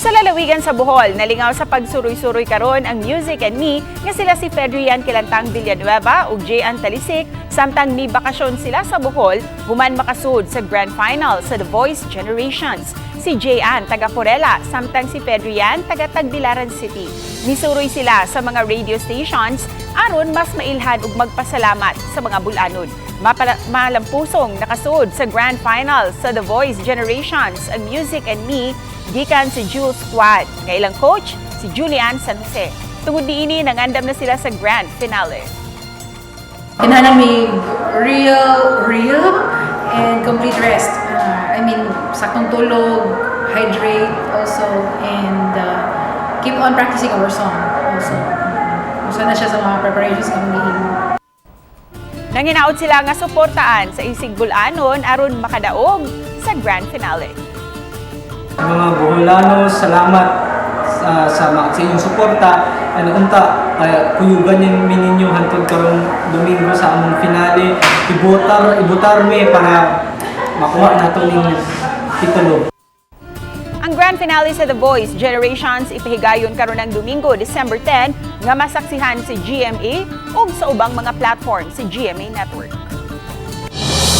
Sa lalawigan sa Bohol, nalingaw sa pagsuroy-suroy karon ang Music and Me nga sila si Fedrian Kilantang Villanueva ug J.An Talisik samtang mi bakasyon sila sa Bohol human makasud sa Grand Final sa The Voice Generations. Si J.An taga Porela samtang si Fedrian taga Tagbilaran City. Misuroy sila sa mga radio stations aron mas mailhan ug magpasalamat sa mga bulanon. Malampusong nakasud sa Grand Final sa The Voice Generations ang Music and Me gikan si Jules Squad. Nga ilang coach, si Julian San Jose. Tungod diini, nangandam na sila sa Grand Finale. Kinahanglan may real and complete rest. Saktong tulog, hydrate also, and keep on practicing our song also. Usa na siya sa mga preparations ng game. Nanginaot sila nga suportaan sa isig bulanon aron makadaog sa Grand Finale. Mga Boholano, salamat sa inyong suporta. Unta, kuyugan yung mininyo hantod karong Domingo sa among finale. Ibutar mi para makuha na itong titulo. Ang Grand Finale sa The Voice Generations ipahigayon karon ng Domingo, December 10 nga masaksihan si GMA ug sa ubang mga platform si GMA Network.